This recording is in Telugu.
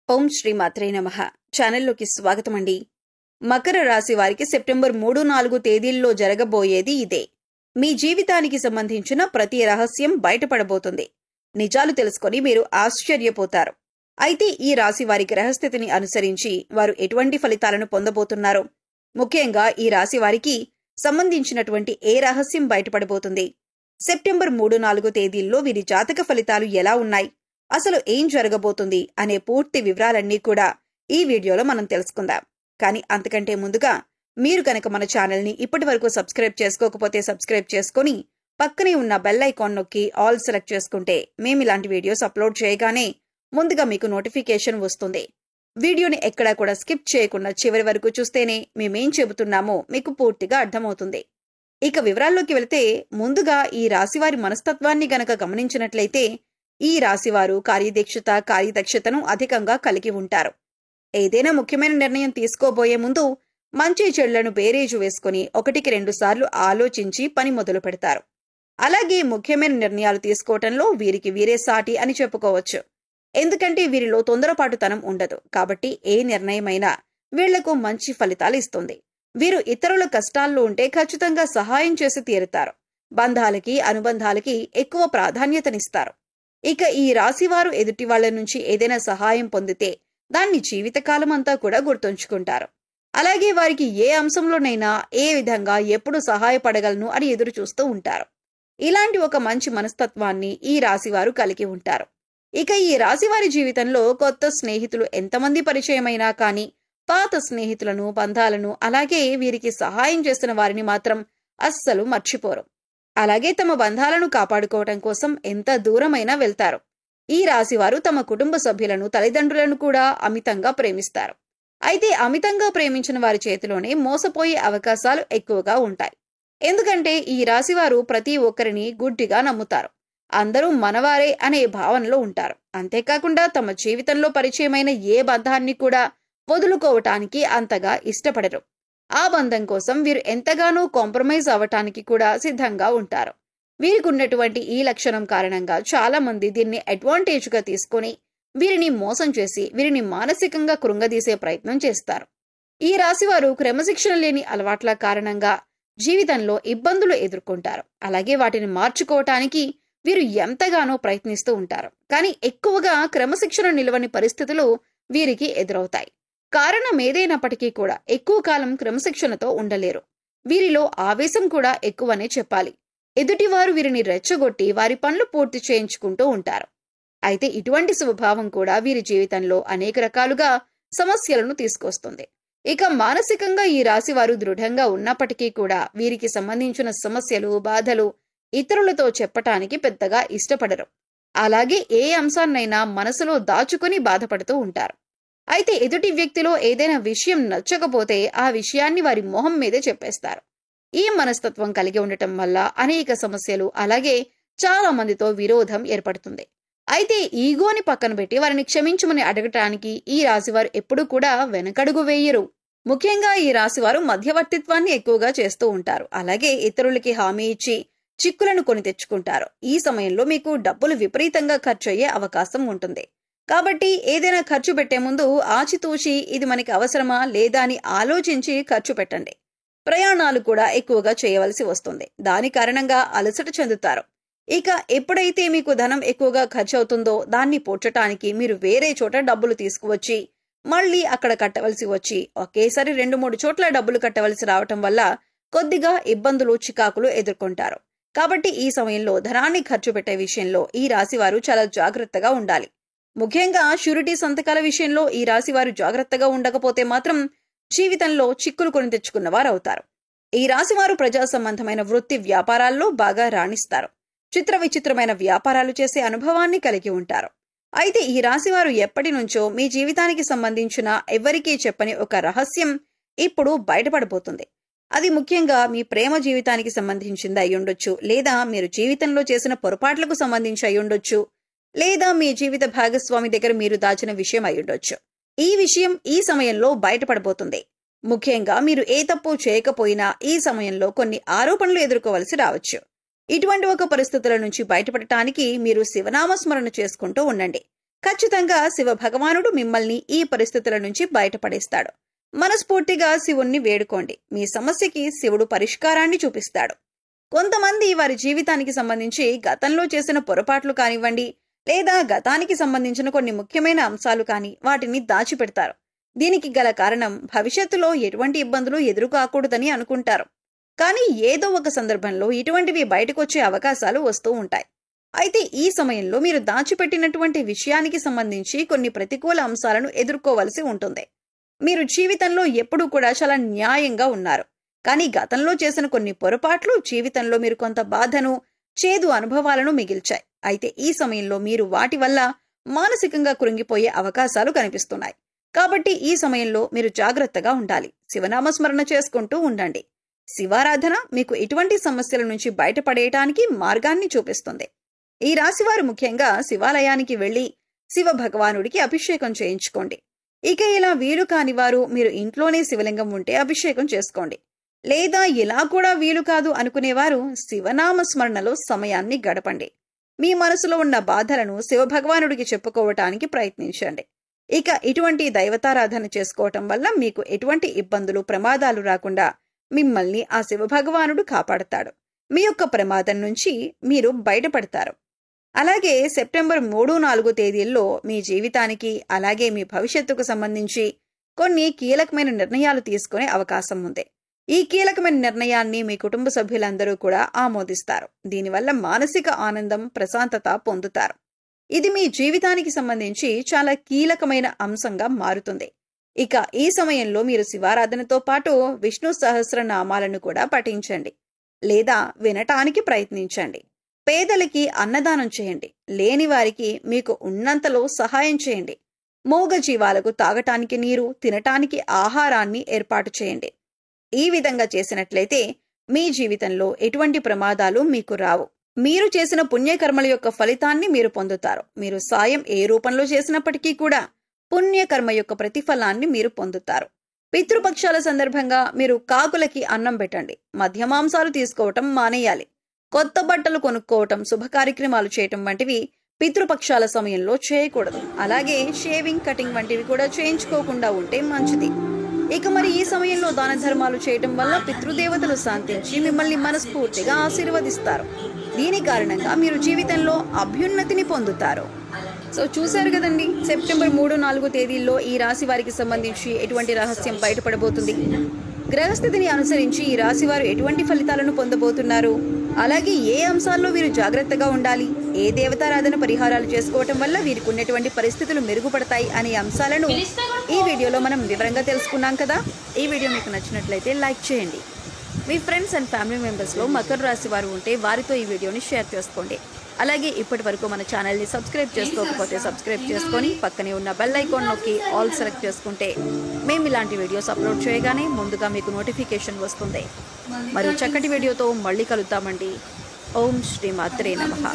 ఓం శ్రీ మాత్రే నమః. ఛానల్లోకి స్వాగతం అండి. మకర రాశి వారికి సెప్టెంబర్ 3-4 తేదీల్లో జరగబోయేది ఇదే. మీ జీవితానికి సంబంధించిన ప్రతి రహస్యం బయటపడబోతుంది. నిజాలు తెలుసుకొని మీరు ఆశ్చర్యపోతారు. అయితే ఈ రాశి వారి గ్రహస్థితిని అనుసరించి వారు ఎటువంటి ఫలితాలను పొందబోతున్నారు, ముఖ్యంగా ఈ రాశి వారికి సంబంధించినటువంటి ఏ రహస్యం బయటపడబోతుంది, సెప్టెంబర్ 3-4 తేదీల్లో వీరి జాతక ఫలితాలు ఎలా ఉన్నాయి, అసలు ఏం జరగబోతుంది అనే పూర్తి వివరాలన్నీ కూడా ఈ వీడియోలో మనం తెలుసుకుందాం. కానీ అంతకంటే ముందుగా మీరు కనుక మన ఛానల్ని ఇప్పటి వరకు సబ్స్క్రైబ్ చేసుకోకపోతే సబ్స్క్రైబ్ చేసుకుని పక్కనే ఉన్న బెల్ ఐకాన్ నొక్కి ఆల్ సెలెక్ట్ చేసుకుంటే మేము ఇలాంటి వీడియోస్ అప్లోడ్ చేయగానే ముందుగా మీకు నోటిఫికేషన్ వస్తుంది. వీడియోని ఎక్కడా కూడా స్కిప్ చేయకుండా చివరి వరకు చూస్తేనే మేమేం చెబుతున్నామో మీకు పూర్తిగా అర్థమవుతుంది. ఇక వివరాల్లోకి వెళితే ముందుగా ఈ రాశివారి మనస్తత్వాన్ని గనక గమనించినట్లయితే ఈ రాశివారు కార్యదక్షతను అధికంగా కలిగి ఉంటారు. ఏదైనా ముఖ్యమైన నిర్ణయం తీసుకోబోయే ముందు మంచి చెడులను బేరీజు వేసుకుని 1-2 సార్లు ఆలోచించి పని మొదలు పెడతారు. అలాగే ముఖ్యమైన నిర్ణయాలు తీసుకోవటంలో వీరికి వీరే సాటి అని చెప్పుకోవచ్చు. ఎందుకంటే వీరిలో తొందరపాటుతనం ఉండదు. కాబట్టి ఏ నిర్ణయమైనా వీళ్లకు మంచి ఫలితాలు ఇస్తుంది. వీరు ఇతరుల కష్టాల్లో ఉంటే ఖచ్చితంగా సహాయం చేసి తీరుతారు. బంధాలకి అనుబంధాలకి ఎక్కువ ప్రాధాన్యతనిస్తారు. ఇక ఈ రాశివారు ఎదుటి వాళ్ల నుంచి ఏదైనా సహాయం పొందితే దాన్ని జీవితకాలం అంతా కూడా గుర్తుంచుకుంటారు. అలాగే వారికి ఏ అంశంలోనైనా ఏ విధంగా ఎప్పుడు సహాయపడగలను అని ఎదురు చూస్తూ ఉంటారు. ఇలాంటి ఒక మంచి మనస్తత్వాన్ని ఈ రాశివారు కలిగి ఉంటారు. ఇక ఈ రాశివారి జీవితంలో కొత్త స్నేహితులు ఎంతమంది పరిచయమైనా కానీ పాత స్నేహితులను, బంధాలను, అలాగే వీరికి సహాయం చేసిన వారిని మాత్రం అస్సలు మర్చిపోరు. అలాగే తమ బంధాలను కాపాడుకోవటం కోసం ఎంత దూరమైనా వెళ్తారు. ఈ రాశివారు తమ కుటుంబ సభ్యులను, తల్లిదండ్రులను కూడా అమితంగా ప్రేమిస్తారు. అయితే అమితంగా ప్రేమించిన వారి చేతిలోనే మోసపోయే అవకాశాలు ఎక్కువగా ఉంటాయి. ఎందుకంటే ఈ రాశివారు ప్రతి ఒక్కరిని గుడ్డిగా నమ్ముతారు. అందరూ మనవారే అనే భావనలో ఉంటారు. అంతేకాకుండా తమ జీవితంలో పరిచయమైన ఏ బంధాన్ని కూడా వదులుకోవటానికి అంతగా ఇష్టపడరు. ఆ బంధం కోసం వీరు ఎంతగానో కాంప్రమైజ్ అవ్వటానికి కూడా సిద్ధంగా ఉంటారు. వీరికి ఉన్నటువంటి ఈ లక్షణం కారణంగా చాలా మంది దీన్ని అడ్వాంటేజ్ గా తీసుకుని వీరిని మోసం చేసి వీరిని మానసికంగా కృంగదీసే ప్రయత్నం చేస్తారు. ఈ రాశివారు క్రమశిక్షణ లేని అలవాట్ల కారణంగా జీవితంలో ఇబ్బందులు ఎదుర్కొంటారు. అలాగే వాటిని మార్చుకోవటానికి వీరు ఎంతగానో ప్రయత్నిస్తూ ఉంటారు. కానీ ఎక్కువగా క్రమశిక్షణ నిలవని పరిస్థితులు వీరికి ఎదురవుతాయి. కారణం ఏదైనప్పటికీ కూడా ఎక్కువ కాలం క్రమశిక్షణతో ఉండలేరు. వీరిలో ఆవేశం కూడా ఎక్కువనే చెప్పాలి. ఎదుటివారు వీరిని రెచ్చగొట్టి వారి పనులు పూర్తి చేయించుకుంటూ ఉంటారు. అయితే ఇటువంటి స్వభావం కూడా వీరి జీవితంలో అనేక రకాలుగా సమస్యలను తీసుకొస్తుంది. ఇక మానసికంగా ఈ రాశివారు దృఢంగా ఉన్నప్పటికీ కూడా వీరికి సంబంధించిన సమస్యలు, బాధలు ఇతరులతో చెప్పటానికి పెద్దగా ఇష్టపడరు. అలాగే ఏ అంశాన్నైనా మనసులో దాచుకుని బాధపడుతూ ఉంటారు. అయితే ఎదుటి వ్యక్తిలో ఏదైనా విషయం నచ్చకపోతే ఆ విషయాన్ని వారి మొహం మీదే చెప్పేస్తారు. ఈ మనస్తత్వం కలిగి ఉండటం వల్ల అనేక సమస్యలు, అలాగే చాలా మందితో విరోధం ఏర్పడుతుంది. అయితే ఈగోని పక్కన పెట్టి వారిని క్షమించమని అడగటానికి ఈ రాశివారు ఎప్పుడూ కూడా వెనకడుగు వేయరు. ముఖ్యంగా ఈ రాశివారు మధ్యవర్తిత్వాన్ని ఎక్కువగా చేస్తూ ఉంటారు. అలాగే ఇతరులకి హామీ ఇచ్చి చిక్కులను కొని తెచ్చుకుంటారు. ఈ సమయంలో మీకు డబ్బులు విపరీతంగా ఖర్చు అయ్యే అవకాశం ఉంటుంది. కాబట్టి ఏదైనా ఖర్చు పెట్టే ముందు ఆచితూచి ఇది మనకి అవసరమా లేదా అని ఆలోచించి ఖర్చు పెట్టండి. ప్రయాణాలు కూడా ఎక్కువగా చేయవలసి వస్తుంది. దాని కారణంగా అలసట చెందుతారు. ఇక ఎప్పుడైతే మీకు ధనం ఎక్కువగా ఖర్చు అవుతుందో దాన్ని పూడ్చటానికి మీరు వేరే చోట డబ్బులు తీసుకువచ్చి మళ్ళీ అక్కడ కట్టవలసి వచ్చి ఒకేసారి 2-3 చోట్ల డబ్బులు కట్టవలసి రావటం వల్ల కొద్దిగా ఇబ్బందులు, చికాకులు ఎదుర్కొంటారు. కాబట్టి ఈ సమయంలో ధనాన్ని ఖర్చు పెట్టే విషయంలో ఈ రాశివారు చాలా జాగ్రత్తగా ఉండాలి. ముఖ్యంగా షూరిటీ సంతకాల విషయంలో ఈ రాశివారు జాగ్రత్తగా ఉండకపోతే మాత్రం జీవితంలో చిక్కులు కొని తెచ్చుకున్న వారు అవుతారు. ఈ రాశివారు ప్రజా సంబంధమైన వృత్తి వ్యాపారాల్లో బాగా రాణిస్తారు. చిత్ర విచిత్రమైన వ్యాపారాలు చేసే అనుభవాన్ని కలిగి ఉంటారు. అయితే ఈ రాశివారు ఎప్పటి నుంచో మీ జీవితానికి సంబంధించిన ఎవరికీ చెప్పని ఒక రహస్యం ఇప్పుడు బయటపడబోతుంది. అది ముఖ్యంగా మీ ప్రేమ జీవితానికి సంబంధించింది అయ్యుండొచ్చు, లేదా మీరు జీవితంలో చేసిన పొరపాట్లకు సంబంధించి అయ్యుండొచ్చు, లేదా మీ జీవిత భాగస్వామి దగ్గర మీరు దాచిన విషయం అయ్యుండొచ్చు. ఈ విషయం ఈ సమయంలో బయటపడబోతుంది. ముఖ్యంగా మీరు ఏ తప్పు చేయకపోయినా ఈ సమయంలో కొన్ని ఆరోపణలు ఎదుర్కోవలసి రావచ్చు. ఇటువంటి ఒక పరిస్థితుల నుంచి బయటపడటానికి మీరు శివనామస్మరణ చేసుకుంటూ ఉండండి. ఖచ్చితంగా శివ భగవానుడు మిమ్మల్ని ఈ పరిస్థితుల నుంచి బయటపడేస్తాడు. మనస్ఫూర్తిగా శివుణ్ణి వేడుకోండి. మీ సమస్యకి శివుడు పరిష్కారాన్ని చూపిస్తాడు. కొంతమంది వారి జీవితానికి సంబంధించి గతంలో చేసిన పొరపాట్లు కానివ్వండి, లేదా గతానికి సంబంధించిన కొన్ని ముఖ్యమైన అంశాలు కాని వాటిని దాచిపెడతారు. దీనికి గల కారణం భవిష్యత్తులో ఎటువంటి ఇబ్బందులు ఎదురుకాకూడదని అనుకుంటారు. కానీ ఏదో ఒక సందర్భంలో ఇటువంటివి బయటకొచ్చే అవకాశాలు వస్తూ ఉంటాయి. అయితే ఈ సమయంలో మీరు దాచిపెట్టినటువంటి విషయానికి సంబంధించి కొన్ని ప్రతికూల అంశాలను ఎదుర్కోవలసి ఉంటుంది. మీరు జీవితంలో ఎప్పుడూ కూడా చాలా న్యాయంగా ఉన్నారు. కానీ గతంలో చేసిన కొన్ని పొరపాట్లు జీవితంలో మీరు కొంత బాధను, చేదు అనుభవాలను మిగిల్చాయి. అయితే ఈ సమయంలో మీరు వాటి వల్ల మానసికంగా కృంగిపోయే అవకాశాలు కనిపిస్తున్నాయి. కాబట్టి ఈ సమయంలో మీరు జాగ్రత్తగా ఉండాలి. శివనామస్మరణ చేసుకుంటూ ఉండండి. శివారాధన మీకు ఇటువంటి సమస్యల నుంచి బయటపడేయటానికి మార్గాన్ని చూపిస్తుంది. ఈ రాశివారు ముఖ్యంగా శివాలయానికి వెళ్లి శివ భగవానుడికి అభిషేకం చేయించుకోండి. ఇక ఇలా వీలు కాని వారు మీరు ఇంట్లోనే శివలింగం ఉంటే అభిషేకం చేసుకోండి. లేదా ఇలా కూడా వీలు కాదు అనుకునేవారు శివనామస్మరణలో సమయాన్ని గడపండి. మీ మనసులో ఉన్న బాధలను శివభగవానుడికి చెప్పుకోవటానికి ప్రయత్నించండి. ఇక ఇటువంటి దైవతారాధన చేసుకోవటం వల్ల మీకు ఎటువంటి ఇబ్బందులు, ప్రమాదాలు రాకుండా మిమ్మల్ని ఆ శివభగవానుడు కాపాడతాడు. మీ యొక్క ప్రమాదం నుంచి మీరు బయటపడతారు. అలాగే సెప్టెంబర్ 3-4 తేదీల్లో మీ జీవితానికి అలాగే మీ భవిష్యత్తుకు సంబంధించి కొన్ని కీలకమైన నిర్ణయాలు తీసుకునే అవకాశం ఉంది. ఈ కీలకమైన నిర్ణయాన్ని మీ కుటుంబ సభ్యులందరూ కూడా ఆమోదిస్తారు. దీనివల్ల మానసిక ఆనందం, ప్రశాంతత పొందుతారు. ఇది మీ జీవితానికి సంబంధించి చాలా కీలకమైన అంశంగా మారుతుంది. ఇక ఈ సమయంలో మీరు శివారాధనతో పాటు విష్ణు సహస్రనామాలను కూడా పఠించండి లేదా వినటానికి ప్రయత్నించండి. పేదలకి అన్నదానం చేయండి. లేని వారికి మీకు ఉన్నంతలో సహాయం చేయండి. మూగ జీవాలకు తాగటానికి నీరు, తినటానికి ఆహారాన్ని ఏర్పాటు చేయండి. ఈ విధంగా చేసినట్లయితే మీ జీవితంలో ఎటువంటి ప్రమాదాలు మీకు రావు. మీరు చేసిన పుణ్యకర్మల యొక్క ఫలితాన్ని మీరు పొందుతారు. మీరు సాయం ఏ రూపంలో చేసినప్పటికీ కూడా పుణ్యకర్మ యొక్క ప్రతిఫలాన్ని మీరు పొందుతారు. పితృపక్షాల సందర్భంగా మీరు కాకులకి అన్నం పెట్టండి. మద్యమాంసాలు తీసుకోవటం మానేయాలి. కొత్త బట్టలు కొనుక్కోవటం, శుభ కార్యక్రమాలు చేయటం వంటివి పితృపక్షాల సమయంలో చేయకూడదు. అలాగే షేవింగ్, కటింగ్ వంటివి కూడా చేయించుకోకుండా ఉంటే మంచిది. ఇక మరి ఈ సమయంలో దాన ధర్మాలు చేయటం వల్ల పితృదేవతలు శాంతించి మిమ్మల్ని మనస్ఫూర్తిగా ఆశీర్వదిస్తారు. దీని కారణంగా మీరు జీవితంలో అభ్యున్నతిని పొందుతారు. సో చూశారు కదండి, సెప్టెంబర్ 3-4 తేదీల్లో ఈ రాశి వారికి సంబంధించి ఎటువంటి రహస్యం బయటపడబోతుంది, గ్రహస్థితిని అనుసరించి ఈ రాశి వారు ఎటువంటి ఫలితాలను పొందబోతున్నారు, అలాగే ఏ అంశాల్లో వీరు జాగ్రత్తగా ఉండాలి, ఏ దేవతారాధన పరిహారాలు చేసుకోవటం వల్ల వీరికి ఉన్నటువంటి పరిస్థితులు మెరుగుపడతాయి అనే అంశాలను ఈ వీడియోలో మనం వివరంగా తెలుసుకున్నాం కదా. ఈ వీడియో మీకు నచ్చినట్లయితే లైక్ చేయండి. మీ ఫ్రెండ్స్ అండ్ ఫ్యామిలీ మెంబర్స్లో మకర రాశి వారు ఉంటే వారితో ఈ వీడియోని షేర్ చేసుకోండి. అలాగే ఇప్పటి వరకు మన ఛానల్ని సబ్స్క్రైబ్ చేసుకోకపోతే సబ్స్క్రైబ్ చేసుకొని పక్కనే ఉన్న బెల్ ఐకాన్ నొక్కి ఆల్ సెలెక్ట్ చేసుకుంటే మేము ఇలాంటి వీడియోస్ అప్లోడ్ చేయగానే ముందుగా మీకు నోటిఫికేషన్ వస్తుంది. మరో చక్కటి వీడియోతో మళ్ళీ కలుద్దామండి. ఓం శ్రీ మాత్రే నమః.